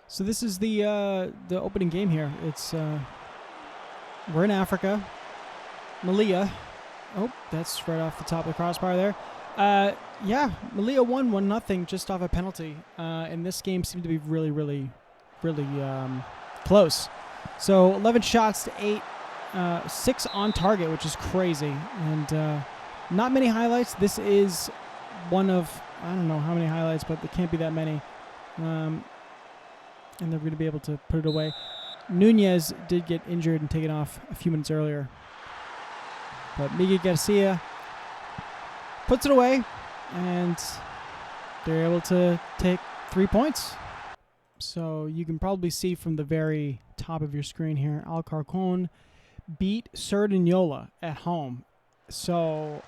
So this is the opening game here. It's we're in Africa. Malia. Oh, that's right off the top of the crossbar there. Yeah, Malia won 1-0 just off a penalty. And this game seemed to be really, really, really close. So 11 shots to 8, 6 on target, which is crazy. And not many highlights. This is one of, I don't know how many highlights, but there can't be that many. And they're going to be able to put it away. Nunez did get injured and taken off a few minutes earlier. But Miguel Garcia puts it away, and they're able to take 3 points. So you can probably see from the very top of your screen here, Alcorcón beat Cerdanyola at home. So,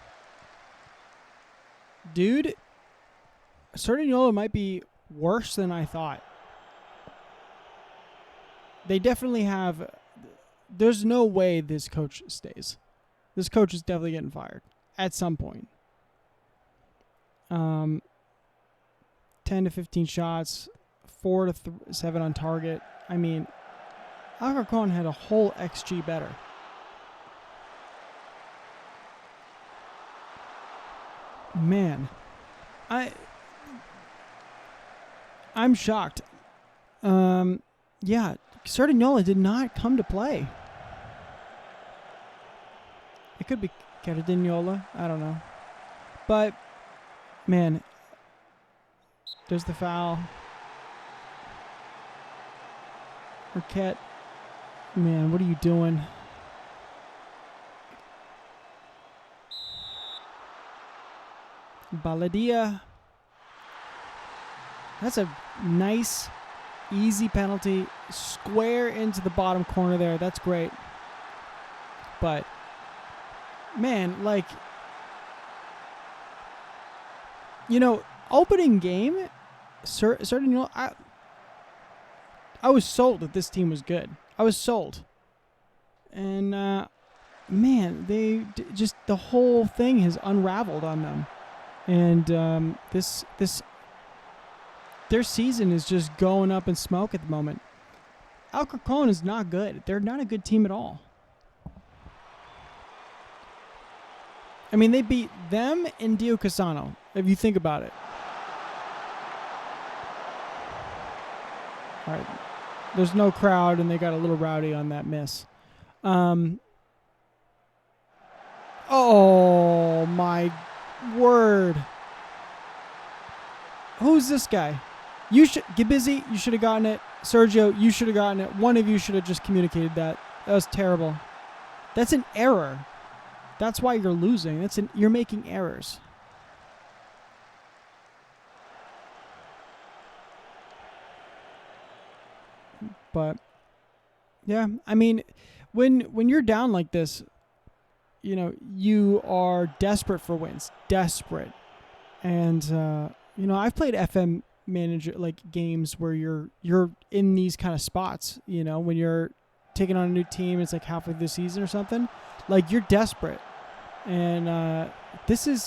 dude, Cerdanyola might be worse than I thought. They definitely have... There's no way this coach stays. This coach is definitely getting fired at some point. 10 to 15 shots, 4 to 7 on target. I mean, Alcorcón had a whole XG better. Man, I'm shocked. Yeah, Cerdanyola did not come to play. It could be Cardiniola. I don't know. But, man, there's the foul. Arquette. Man, what are you doing? Baladia. That's a nice, easy penalty. Square into the bottom corner there. That's great. But, man, like, you know, opening game, certainly, I was sold that this team was good. I was sold. And, man, just the whole thing has unraveled on them. And their season is just going up in smoke at the moment. Alcorcón is not good. They're not a good team at all. I mean, they beat them and Dio Casano, if you think about it. All right. There's no crowd, and they got a little rowdy on that miss. Oh, my word. Who's this guy? You should get busy. You should have gotten it. Sergio, you should have gotten it. One of you should have just communicated that. That was terrible. That's an error. That's why you're losing. You're making errors. But yeah, I mean, when you're down like this, you know, you are desperate for wins. Desperate. And you know, I've played FM manager like games where you're in these kind of spots, you know, when you're taking on a new team, it's like halfway through the season or something. Like, you're desperate. And this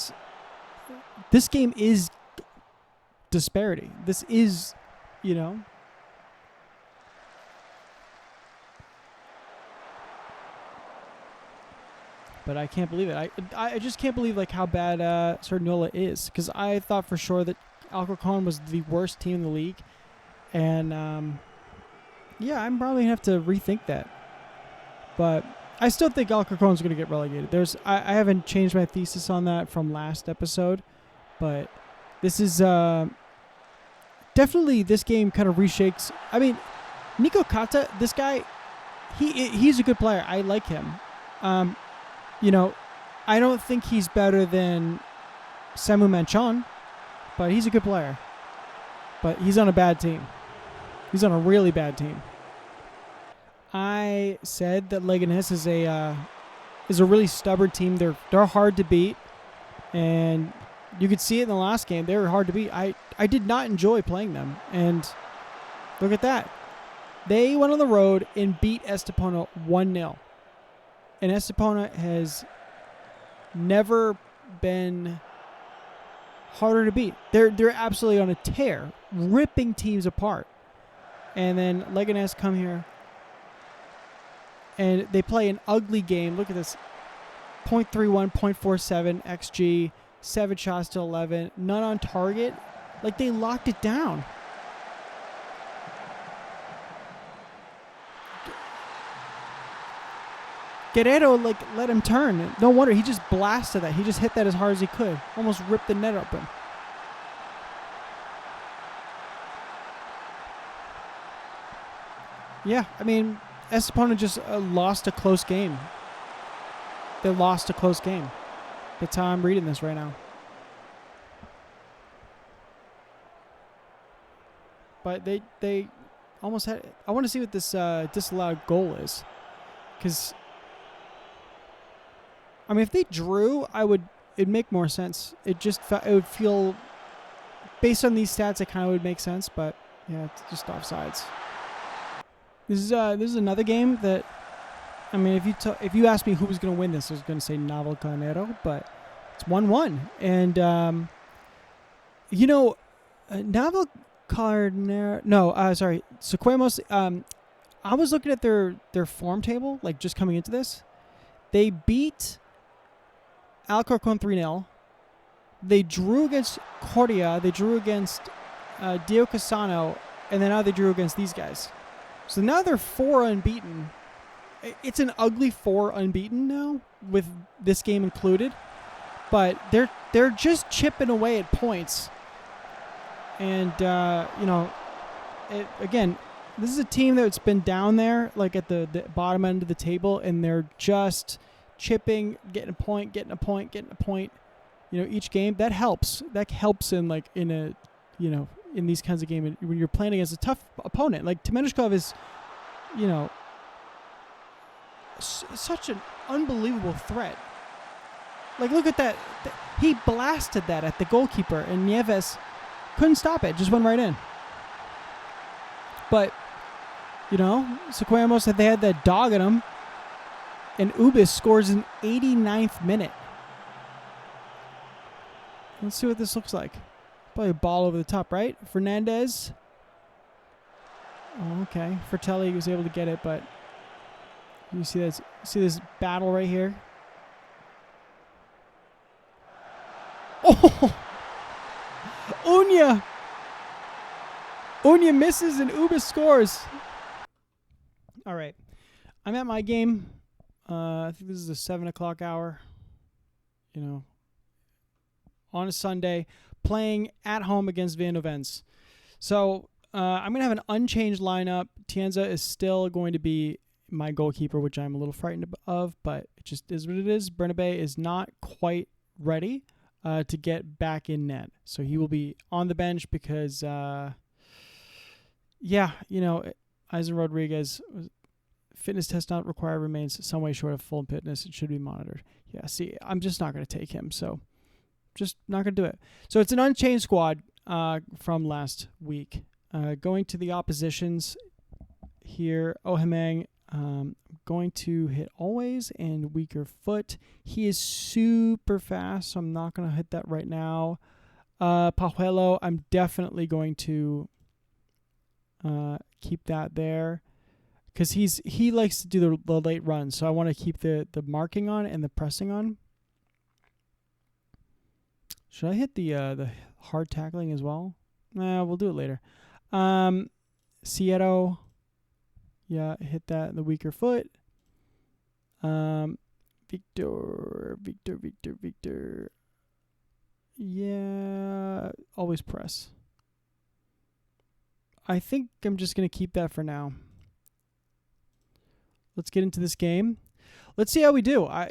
game is disparity. This is, you know. But I can't believe it. I just can't believe like how bad Cerdanyola is, because I thought for sure that Alcorcón was the worst team in the league. And yeah, I'm probably going to have to rethink that. But I still think Alcorcón's going to get relegated. I haven't changed my thesis on that from last episode, but this is definitely, this game kind of reshakes. I mean, Nico Kata, this guy, he's a good player. I like him. You know, I don't think he's better than Samu Manchon, but he's a good player. But he's on a bad team. He's on a really bad team. I said that Leganés is a really stubborn team. They're hard to beat, and you could see it in the last game. They were hard to beat. I did not enjoy playing them, and look at that. They went on the road and beat Estepona 1-0. And Estepona has never been harder to beat. They're absolutely on a tear, ripping teams apart. And then Leganés come here. And they play an ugly game. Look at this. 0.31, 0.47 XG, 7 shots to 11, none on target. Like, they locked it down. Guerrero, like, let him turn. No wonder. He just blasted that. He just hit that as hard as he could. Almost ripped the net open. Yeah, I mean, Estepona just lost a close game. They lost a close game. That's how I'm reading this right now. But they almost had... I want to see what this disallowed goal is. Because, I mean, if they drew, it'd make more sense. It would feel... Based on these stats, it kind of would make sense. But, yeah, it's just offsides. This is another game that... I mean, if you asked me who was going to win this, I was going to say Navalcarnero, but it's 1-1. And, Navalcarnero... No, sorry. Sequemos... I was looking at their form table, like, just coming into this. They beat Alcorcon 3-0. They drew against Cordia. They drew against Diocesano. And then now they drew against these guys. So now they're 4 unbeaten. It's an ugly 4 unbeaten now, with this game included. But they're just chipping away at points. And, again, this is a team that's been down there, like at the bottom end of the table, and they're just chipping, getting a point, each game. That helps. That helps in, like, in these kinds of games when you're playing against a tough opponent. Like, Temeneshkov is, such an unbelievable threat. Like, look at that. He blasted that at the goalkeeper, and Nieves couldn't stop it. Just went right in. But, Sequemos said they had that dog in him, and Ubis scores in 89th minute. Let's see what this looks like. Probably a ball over the top, right? Fernandez. Oh, okay. Fratelli was able to get it, but you see this? See this battle right here? Oh! Unya misses and Ubis scores. All right. I'm at my game. I think this is a 7 o'clock hour. On a Sunday, playing at home against Vinnovens. So I'm going to have an unchanged lineup. Tienza is still going to be my goalkeeper, which I'm a little frightened of, but it just is what it is. Bernabe is not quite ready to get back in net. So he will be on the bench because, Eisen Rodriguez, fitness test not required, remains some way short of full fitness. It should be monitored. Yeah, see, I'm just not going to take him, so just not going to do it. So it's an unchanged squad from last week. Going to the oppositions here, Ohemang, going to hit always and weaker foot. He is super fast, so I'm not going to hit that right now. Pajuelo, I'm definitely going to keep that there because he likes to do the late runs, so I want to keep the marking on and the pressing on. Should I hit the hard tackling as well? Nah, we'll do it later. Sierra, yeah, hit that in the weaker foot. Victor. Yeah, always press. I think I'm just going to keep that for now. Let's get into this game. Let's see how we do. I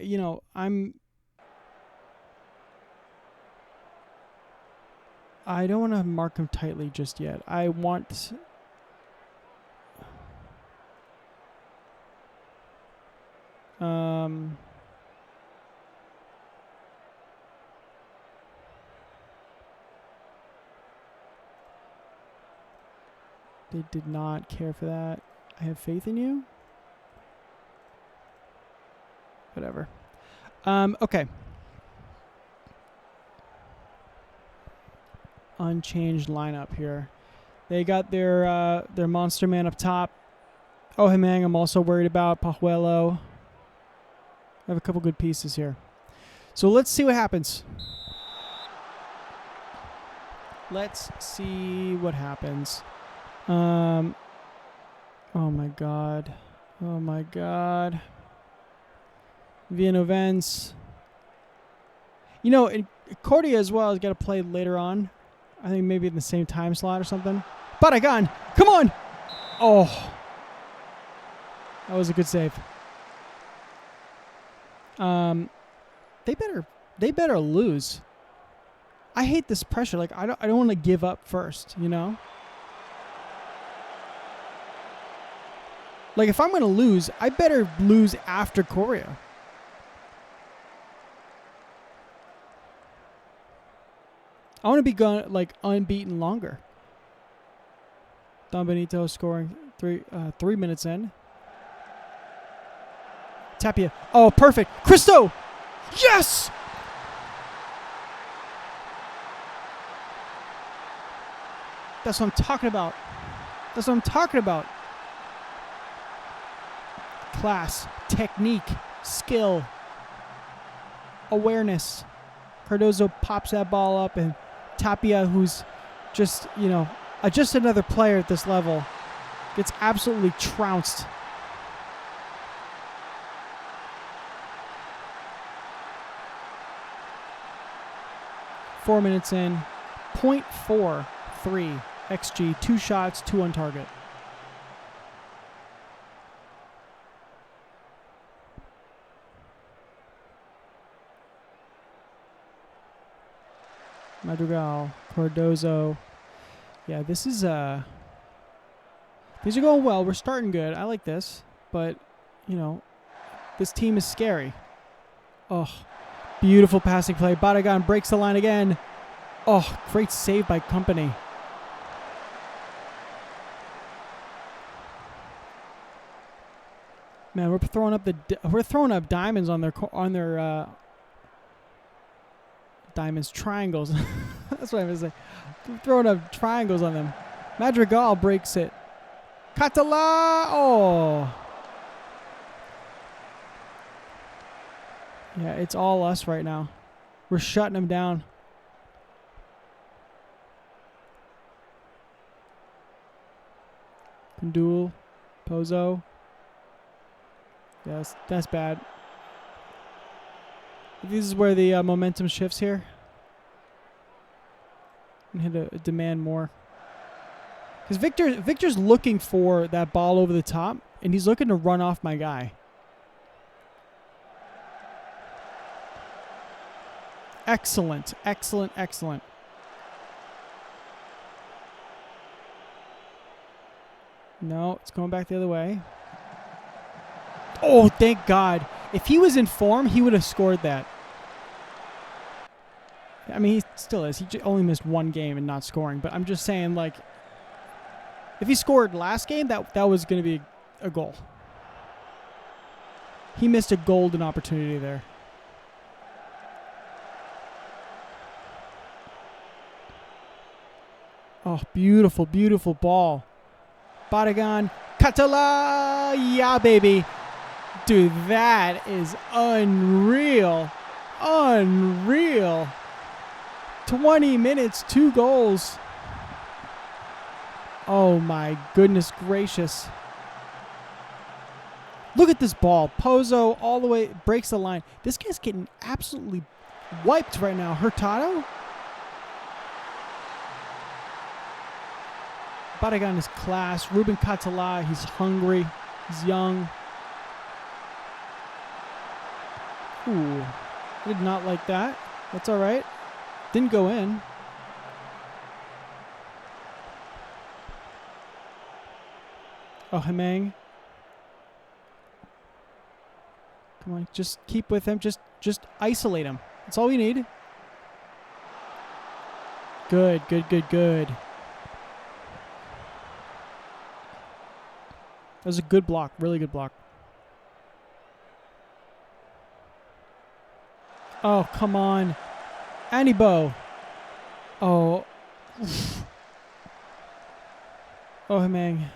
don't want to mark him tightly just yet. I want... They did not care for that. I have faith in you. Whatever. Okay. Unchanged lineup here. They got their monster man up top. Oh, Himang, I'm also worried about. Pajuelo. I have a couple good pieces here. So let's see what happens. Let's see what happens. Oh my god. Oh my god. Villavence. You know, Cordia as well has got to play later on. I think maybe in the same time slot or something. Barragan, come on! Oh. That was a good save. They better lose. I hate this pressure. Like I don't want to give up first, you know? Like if I'm going to lose, I better lose after Coria. I want to be unbeaten longer. Don Benito scoring 3 minutes in. Tapia. Oh, perfect. Cristo! Yes! That's what I'm talking about. That's what I'm talking about. Class, technique, skill, awareness. Cardozo pops that ball up, and Tapia, who's just, you know, just another player at this level, gets absolutely trounced. Four minutes in, 0.43 XG, 2 shots, 2 on target. Madrigal, Cardozo. Yeah, this is these are going well. We're starting good. I like this, but you know, this team is scary. Oh, beautiful passing play. Barragan breaks the line again. Oh, great save by Company. Man, we're throwing up diamonds on their diamonds, triangles. That's what I was saying. We're throwing up triangles on them. Madrigal breaks it. Catala! Oh. Yeah, it's all us right now. We're shutting them down. Kundul, Pozo. Yes, that's bad. This is where the momentum shifts here. And hit a demand more. Because Victor's looking for that ball over the top, and he's looking to run off my guy. Excellent, excellent, excellent. No, it's going back the other way. Oh, thank God. If he was in form, he would have scored that. I mean, he still is. He only missed one game and not scoring. But I'm just saying, like, if he scored last game, that was going to be a goal. He missed a golden opportunity there. Oh, beautiful, beautiful ball. Barragan, Catala, yeah, baby. Dude, that is unreal. Unreal. 20 minutes, 2 goals. Oh, my goodness gracious. Look at this ball. Pozo all the way, breaks the line. This guy's getting absolutely wiped right now. Hurtado? Barragan is class. Ruben Catala, he's hungry. He's young. Ooh, I did not like that. That's all right. Didn't go in. Oh, Himang. Come on, just keep with him. Just isolate him. That's all we need. Good, good, good, good. That was a good block. Really good block. Oh, come on. Anibo. Oh. Oh, man.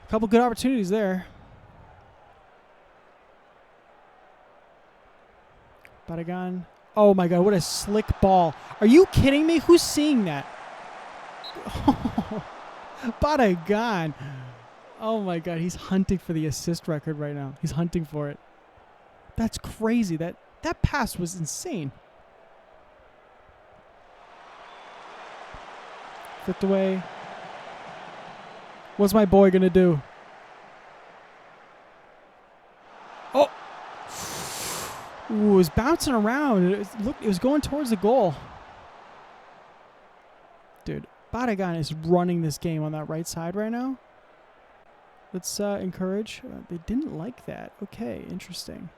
A couple good opportunities there. Badagan. Oh, my God. What a slick ball. Are you kidding me? Who's seeing that? Badagan. Oh, my God. He's hunting for the assist record right now. He's hunting for it. That's crazy. That pass was insane. Flipped away. What's my boy going to do? Oh. Ooh, it was bouncing around. It was going towards the goal. Dude, Badagan is running this game on that right side right now. Let's encourage. They didn't like that. Okay, interesting.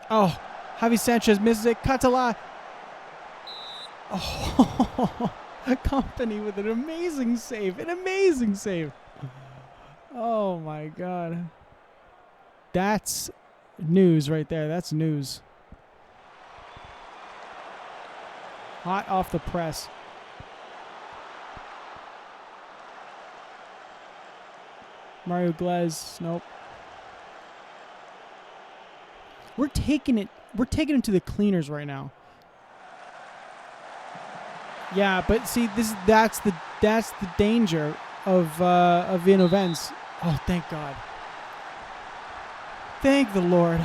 Oh, Javi Sanchez misses it. Catala. Oh, Company with an amazing save. An amazing save. Oh, my God. That's news right there. That's news. Hot off the press. Mario Glez. Nope. We're taking it to the cleaners right now. Yeah, but see, that's the danger of Vinovens. Oh, thank God. Thank the Lord.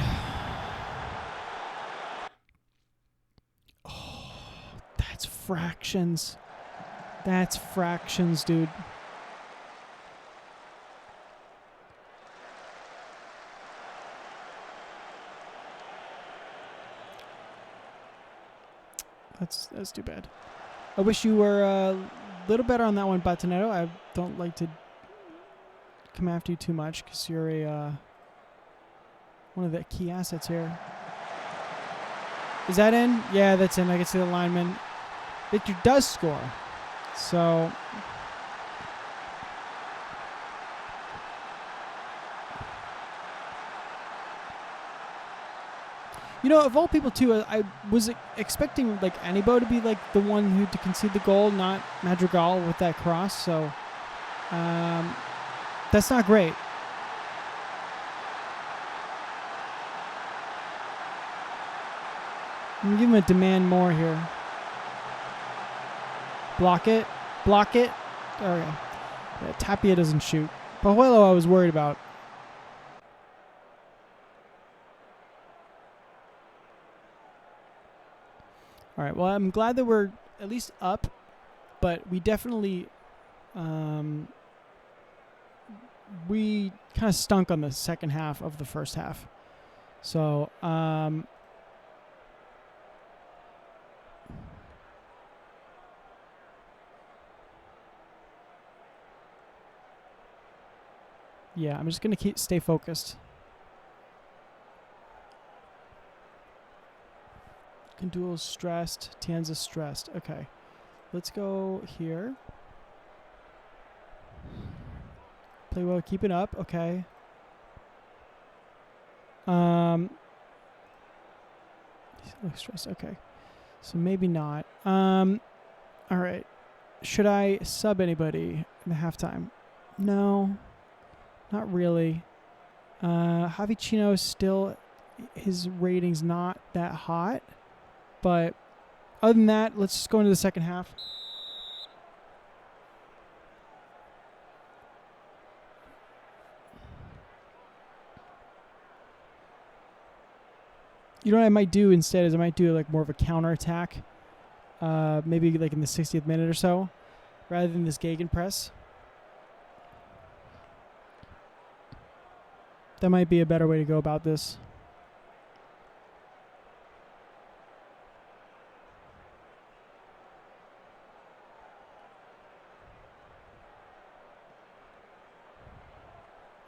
Oh, that's fractions. That's fractions, dude. That's too bad. I wish you were a little better on that one, Batonetto. I don't like to come after you too much because you're one of the key assets here. Is that in? Yeah, that's in. I can see the lineman. Victor does score. So... You know, of all people, too, I was expecting, like, Anibo to be, like, the one who to concede the goal, not Madrigal with that cross. So, that's not great. I'm going to give him a demand more here. Block it. Block it. Okay. Yeah, Tapia doesn't shoot. Pajuelo I was worried about. All right, well, I'm glad that we're at least up, but we definitely, we kind of stunk on the second half of the first half. So, yeah, I'm just going to stay focused. Kandul's stressed. Tienza's stressed. Okay. Let's go here. Play well. Keep it up. Okay. He looks stressed. Okay. So maybe not. All right. Should I sub anybody in the halftime? No. Not really. Javi Chino is still... His rating's not that hot. But other than that, let's just go into the second half. You know what I might do instead is I might do like more of a counterattack. Maybe like in the 60th minute or so, rather than this gegenpress. That might be a better way to go about this.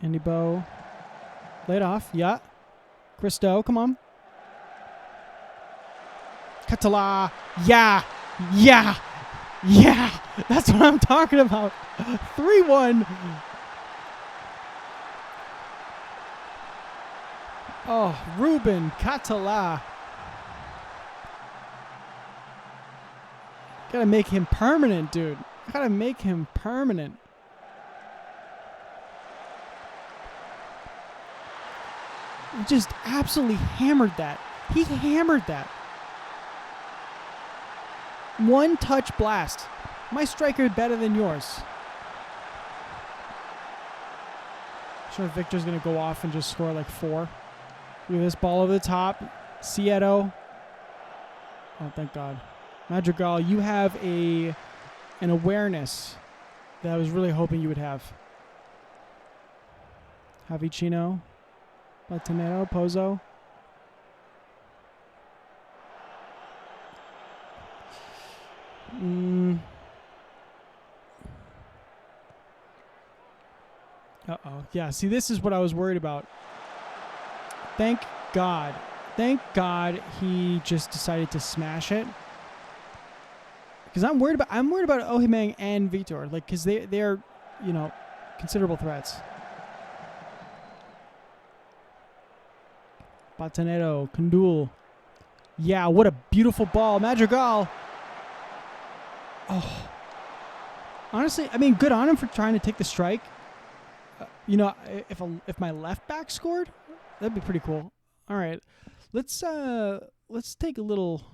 Andy Bow. Lay it off. Yeah. Christo, come on. Catala. Yeah. Yeah. Yeah. That's what I'm talking about. 3-1. Oh, Ruben Catala. Gotta make him permanent, dude. Gotta make him permanent. He just absolutely hammered that. He hammered that. One touch blast. My striker is better than yours. I'm sure Victor's going to go off and just score like 4. Look at this ball over the top. Sieto. Oh, thank God. Madrigal, you have an awareness that I was really hoping you would have. Javicino. Latinero. Pozo. Uh-oh. Yeah, see, this is what I was worried about. Thank God. Thank God he just decided to smash it. Because I'm worried about Ohimeng and Vitor, like, because they're, you know, considerable threats. Batanero, Kundul. Yeah, what a beautiful ball. Madrigal. Oh. Honestly, I mean, good on him for trying to take the strike. You know, if my left back scored, that'd be pretty cool. All right. Let's take a little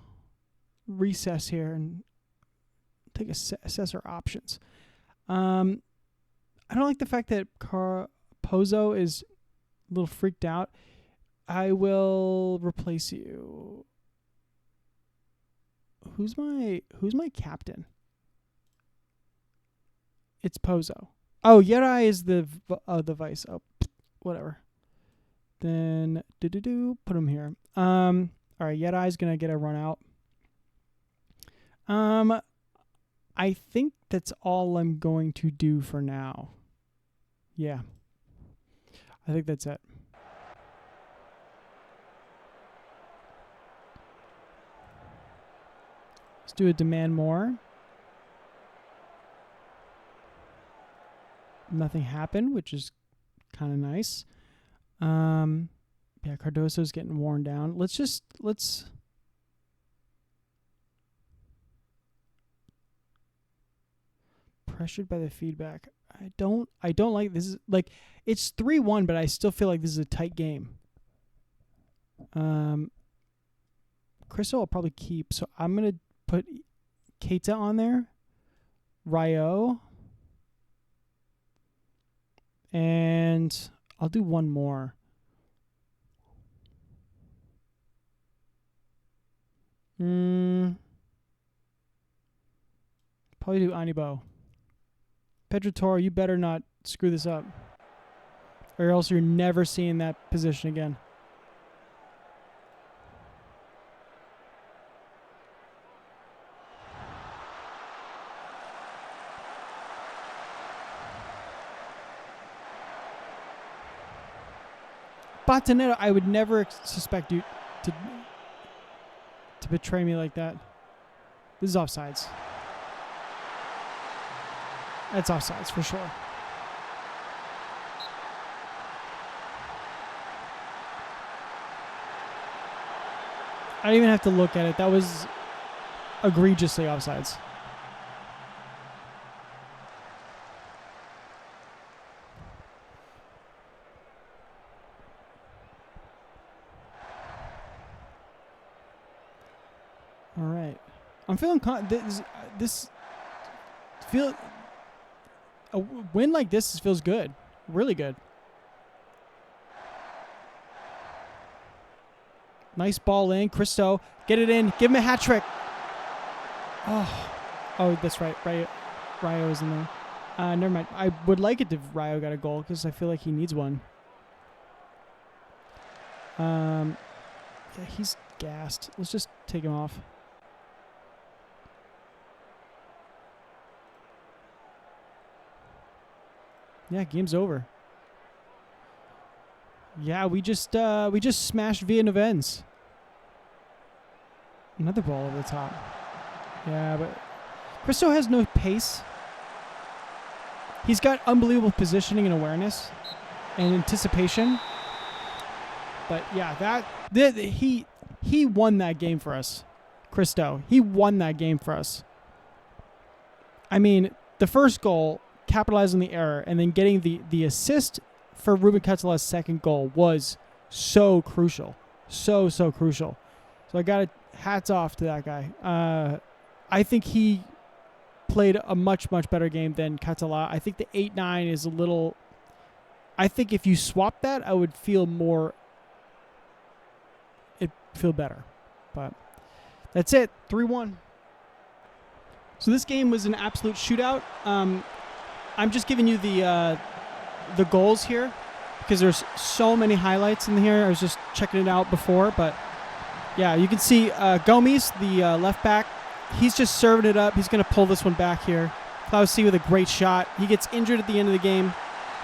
recess here and assess our options. I don't like the fact that Pozo is a little freaked out. I will replace you. Who's my captain? It's Pozo. Oh, Yerai is the vice. Oh, whatever. Then put him here. All right, Yerai's gonna get a run out. I think that's all I'm going to do for now. Yeah. I think that's it. Let's do a demand more. Nothing happened, which is kind of nice. Yeah, Cardoso's getting worn down. Let's pressured by the feedback. I don't like this. Is like it's 3-1, but I still feel like this is a tight game. Crystal will probably keep, so I'm gonna put Keita on there. Rayo. And I'll do one more. Probably do Anibo. Pedro Toro, you better not screw this up. Or else you're never seeing that position again. Batanero, I would never suspect you to betray me like that. This is offsides. That's offsides for sure. I didn't even have to look at it. That was egregiously offsides. All right. I'm feeling a win like this feels good. Really good. Nice ball in. Cristo, get it in. Give him a hat trick. Oh, that's right. Rayo is in there. Never mind. I would like it if Rayo got a goal because I feel like he needs one. Yeah, he's gassed. Let's just take him off. Yeah, game's over. Yeah, we just smashed Villeneuve. Another ball over the top. Yeah, but Cristo has no pace. He's got unbelievable positioning and awareness and anticipation. But yeah, he won that game for us. Cristo, he won that game for us. I mean, the first goal, capitalizing the error, and then getting the assist for Ruben Cutzela's second goal was so crucial. So crucial. So I got to hats off to that guy. I think he played a much better game than Cutzela. I think the 8-9 is a little... I think if you swap that, I would feel more... It'd feel better. But that's it. 3-1. So this game was an absolute shootout. I'm just giving you the goals here because there's so many highlights in here. I was just checking it out before, but yeah, you can see Gomes, the left back, he's just serving it up. He's going to pull this one back here. Klaus C with a great shot. He gets injured at the end of the game,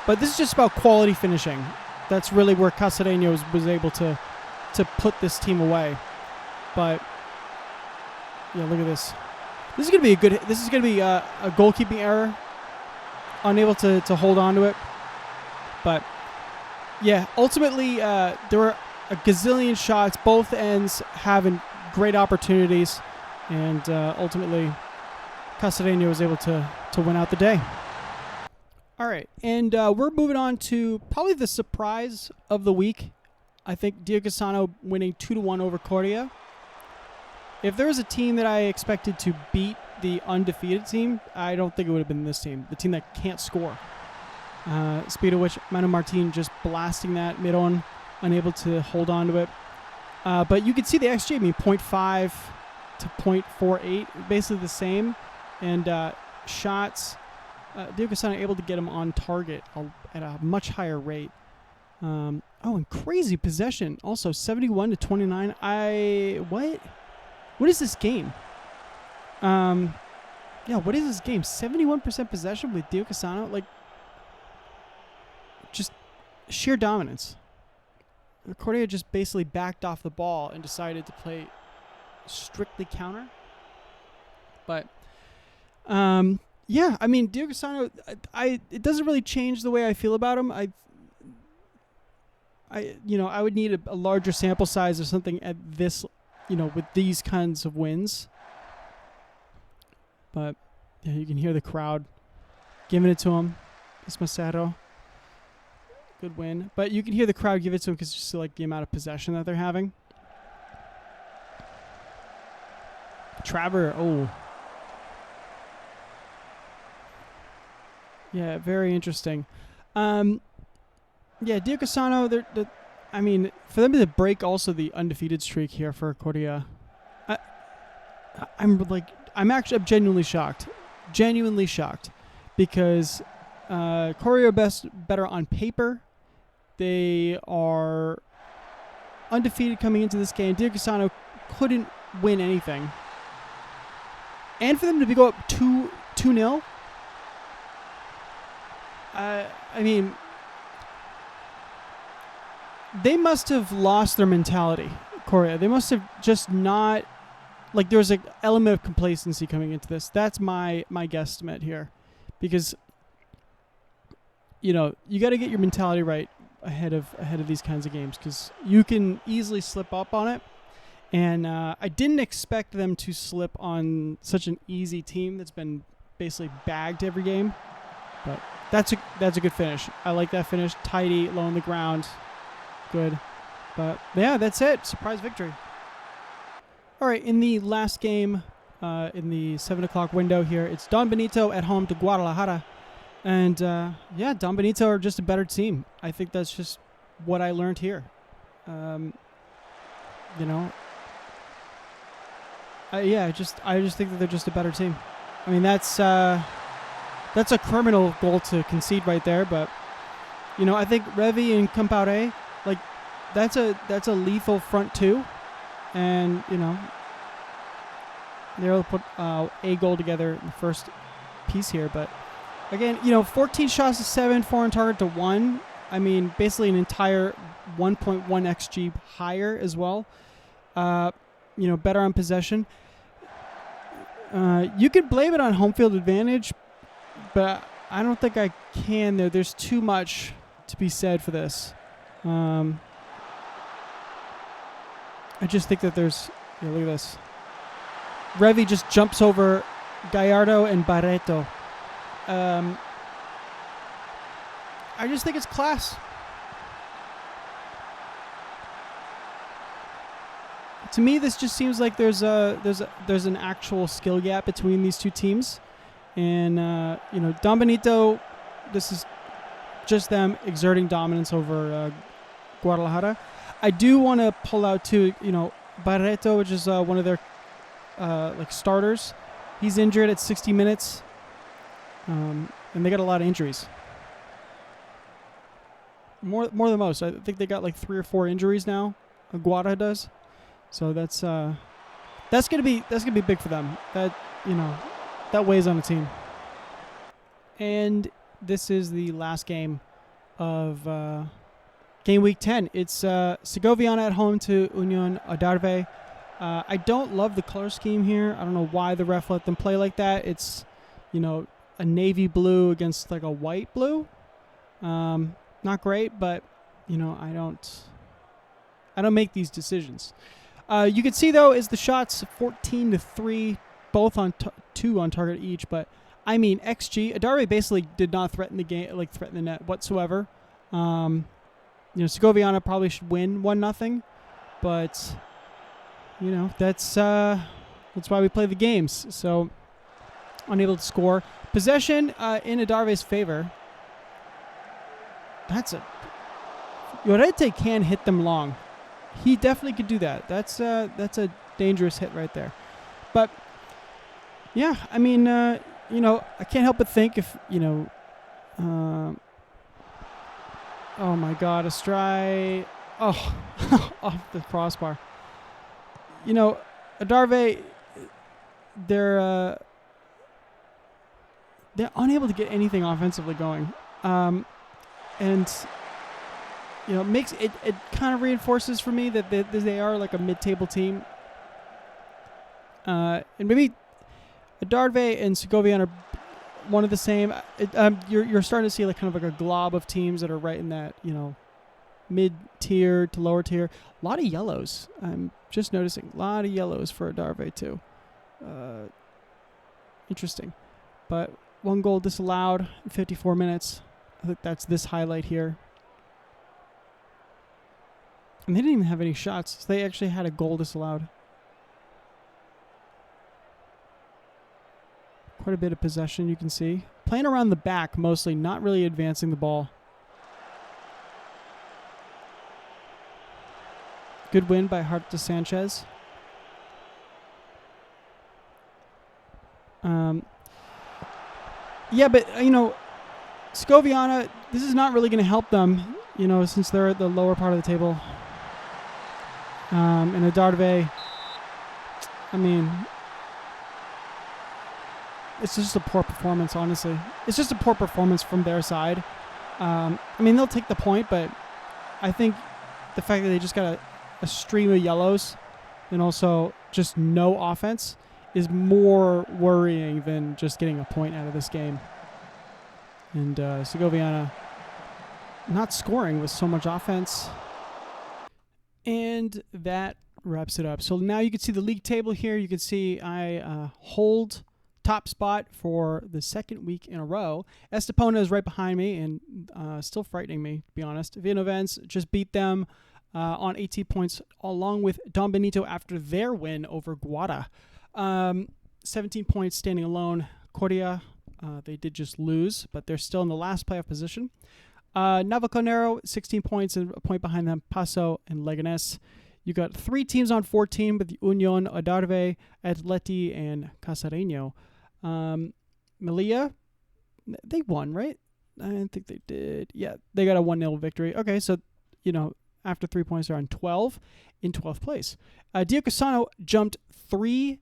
but this is just about quality finishing. That's really where Cacereño was able to put this team away. But yeah, look at this. This is going to be a good. This is going to be a goalkeeping error. Unable to hold on to it, but yeah, ultimately there were a gazillion shots, both ends having great opportunities, and ultimately Cacereño was able to win out the day. All right, and we're moving on to probably the surprise of the week. I think Diocesano winning 2-1 over Coria. If there was a team that I expected to beat the undefeated team, I don't think it would have been this team, the team that can't score. Speed of which, Manu Martin just blasting that mid-on, unable to hold on to it. But you can see the XG, 0.5 to 0.48, basically the same. And shots, Diocesano able to get them on target at a much higher rate. And crazy possession. Also, 71 to 29. What is this game? What is this game? 71% possession with Diocesano? Like, just sheer dominance. Cordia just basically backed off the ball and decided to play strictly counter. But, Diocesano, it doesn't really change the way I feel about him. I would need a larger sample size or something at this, with these kinds of wins. But yeah, you can hear the crowd giving it to him. It's Macero. Good win. But you can hear the crowd give it to him because just like the amount of possession that they're having. Traver, yeah, very interesting. Diocesano, for them to break also the undefeated streak here for Cordia, I'm genuinely shocked. Genuinely shocked. Because Cordia better on paper. They are undefeated coming into this game. Diocesano couldn't win anything. And for them to go up 2-0, they must have lost their mentality, Coria. They must have just not... Like, there's an element of complacency coming into this. That's my guesstimate here. Because, you got to get your mentality right ahead of these kinds of games. Because you can easily slip up on it. And I didn't expect them to slip on such an easy team that's been basically bagged every game. But that's a good finish. I like that finish. Tidy, low on the ground. Good. But yeah, that's it. Surprise victory. All right, in the last game, in the 7 o'clock window here, it's Don Benito at home to Guadalajara. And Don Benito are just a better team. I think that's just what I learned here. I just think that they're just a better team. I mean, that's a criminal goal to concede right there, but I think Revi and Campare, like, that's a lethal front two, and they'll put a goal together in the first piece here. But again, 14 shots to 7, 4 on target to 1. I mean, basically an entire 1.1 xG higher as well. Better on possession. You could blame it on home field advantage, but I don't think I can. There's too much to be said for this. I just think that there's... look at this. Revi just jumps over Gallardo and Barreto. I just think it's class. To me, this just seems like there's an actual skill gap between these two teams, and Don Benito, this is just them exerting dominance over Guadalajara. I do want to pull out too, Barreto, which is one of their starters. He's injured at 60 minutes, and they got a lot of injuries. More than most. I think they got like 3 or 4 injuries now. Guadalajara does. So that's gonna be big for them. That weighs on the team. And this is the last game of game week 10. It's Segoviana at home to Union Adarve. I don't love the color scheme here. I don't know why the ref let them play like that. It's a navy blue against like a white blue. Not great, but I don't make these decisions. You can see, though, is the shots 14-3, both on 2 on target each. But, I mean, XG, Adarve basically did not threaten the game, threaten the net whatsoever. Segoviana probably should win 1-0. But, that's why we play the games. So, unable to score. Possession in Adarve's favor. Llorente can hit them long. He definitely could do that. That's a dangerous hit right there. But yeah, I mean, I can't help but think if oh my God, a strike! Oh, off the crossbar. Adarve, they're unable to get anything offensively going, and. Makes it kind of reinforces for me that they are like a mid-table team. And maybe Adarve and Segovian are one of the same. You're starting to see like kind of like a glob of teams that are right in that, mid-tier to lower tier. A lot of yellows. I'm just noticing. A lot of yellows for Adarve too. Interesting. But 1 goal disallowed in 54 minutes. I think that's this highlight here. And they didn't even have any shots. So they actually had a goal disallowed. Quite a bit of possession, you can see. Playing around the back mostly, not really advancing the ball. Good win by Harta Sanchez. Yeah, but, Segoviana, this is not really going to help them, since they're at the lower part of the table. And Adarve, I mean, it's just a poor performance, honestly. It's just a poor performance from their side. They'll take the point, but I think the fact that they just got a stream of yellows and also just no offense is more worrying than just getting a point out of this game. And Segoviana not scoring with so much offense. And that wraps it up. So now you can see the league table here. You can see I hold top spot for the 2nd week in a row. Estepona is right behind me and still frightening me, to be honest. Villanovens just beat them on 18 points along with Don Benito after their win over Guada. 17 points standing alone. Coria, they did just lose, but they're still in the last playoff position. Navalcarnero, 16 points and a point behind them, Paso and Leganés. You got 3 teams on 14 with Union, Adarve, Atleti, and Casareño. Melilla, they won, right? I think they did. Yeah, they got a 1-0 victory. Okay, so, after 3 points, they're on 12 in 12th place. Diocesano jumped 3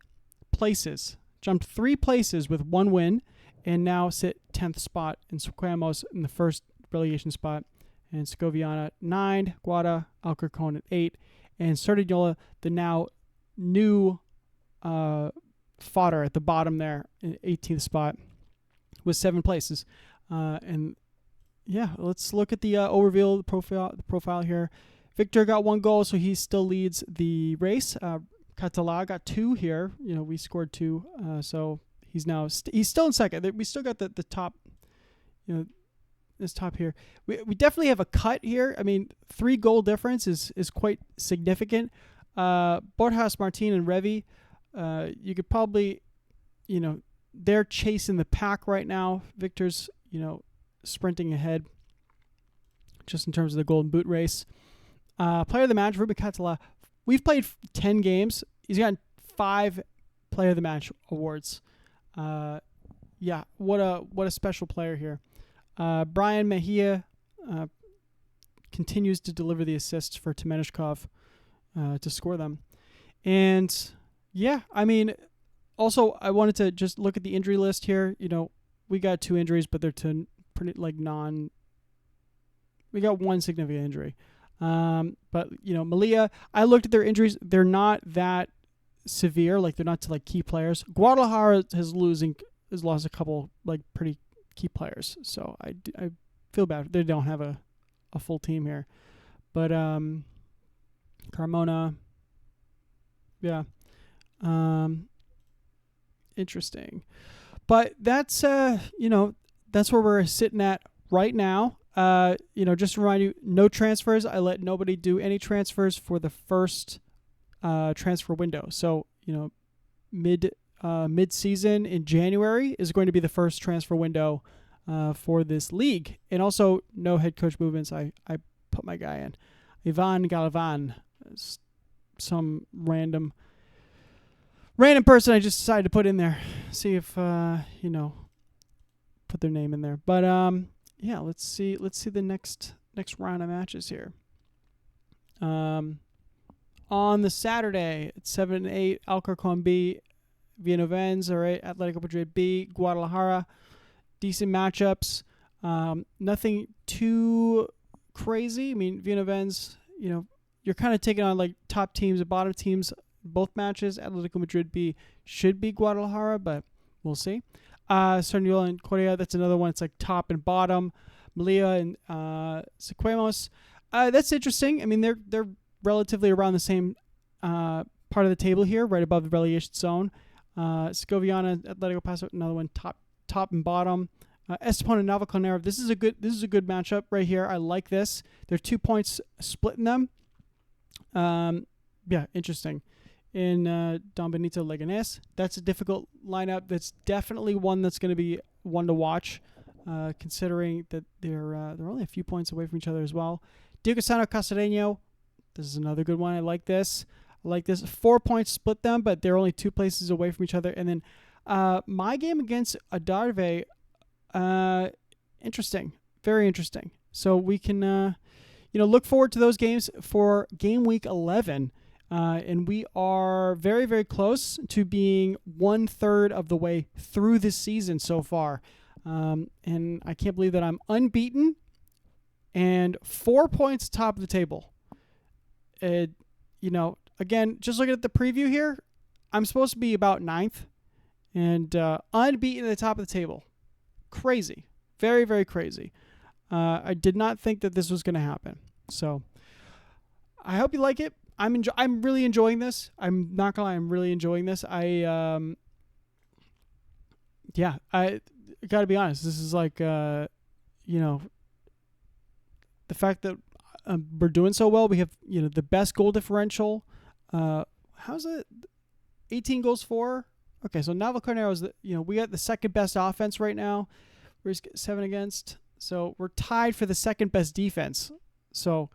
places. Jumped 3 places with 1 win and now sit 10th spot. And Suquamos in the first relegation spot, and Segoviana 9, Guada, Alcorcon at 8, and Cerdanyola, the now new fodder at the bottom there, in 18th spot, with 7 places. And yeah, let's look at the overview, the profile here. Victor got 1 goal, so he still leads the race. Catala got 2 here. We scored 2, so he's now he's still in second. We still got the top, this top here. We definitely have a cut here. I mean, 3 goal difference is quite significant. Borjas, Martin, and Revy, you could probably, they're chasing the pack right now. Victor's, sprinting ahead just in terms of the golden boot race. Player of the match, Ruben Catala. We've played 10 games. He's gotten 5 player of the match awards. What a special player here. Brian Mejia continues to deliver the assists for Temenishkov to score them. And I mean, also I wanted to just look at the injury list here. We got 2 injuries, but they're to pretty we got 1 significant injury. But Malia, I looked at their injuries. They're not that severe. Like, they're not to key players. Guadalajara has lost a couple pretty key players. So I feel bad. They don't have a full team here. But Carmona, interesting. But that's that's where we're sitting at right now. Just to remind you, no transfers. I let nobody do any transfers for the first transfer window. So, mid-season in January is going to be the first transfer window for this league. And also, no head coach movements. I put my guy in. Ivan Galvan, some random person I just decided to put in there. See if, put their name in there. But, let's see the next round of matches here. On the Saturday at 7 and 8, Alcorcon B, Villavens, all right, Atletico Madrid B, Guadalajara. Decent matchups. Nothing too crazy. I mean, Villavens, you're kind of taking on top teams and bottom teams both matches. Atletico Madrid B should be Guadalajara, but we'll see. Sarniol and Correa, that's another one. It's top and bottom. Malia and Sequemos. That's interesting. I mean, they're relatively around the same part of the table here, right above the relegation zone. Segoviana, Atletico Paso, another one, top and bottom. Estepona and Navalcarnero. This is a good matchup right here. I like this. There are 2 points splitting them. Interesting. In Don Benito Leganés, that's a difficult lineup. That's definitely one that's going to be one to watch, considering that they're only a few points away from each other as well. Diocesano Cacereño, this is another good one. I like this. 4 points split them, but they're only 2 places away from each other. And then my game against Adarve, interesting, very interesting. So we can look forward to those games for game week 11. And we are very, very close to being 1/3 of the way through this season so far. And I can't believe that I'm unbeaten and 4 points top of the table. Again, just looking at the preview here, I'm supposed to be about 9th and unbeaten at the top of the table. Crazy. Very, very crazy. I did not think that this was going to happen. So I hope you like it. I'm really enjoying this. I'm not gonna lie, I'm really enjoying this. I gotta be honest. This is the fact that we're doing so well. We have the best goal differential. How's it? 18 goals for. Okay, so Navalcarnero is we got the second best offense right now. We're 7 against, so we're tied for the second best defense. So.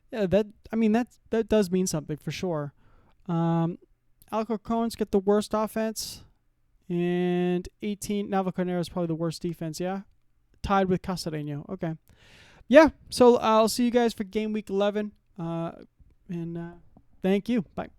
Yeah, that does mean something for sure. Alcorcon's get the worst offense, and 18 Navalcarnero is probably the worst defense. Yeah, tied with Cacereño. Okay, yeah. So I'll see you guys for game week 11. And thank you. Bye.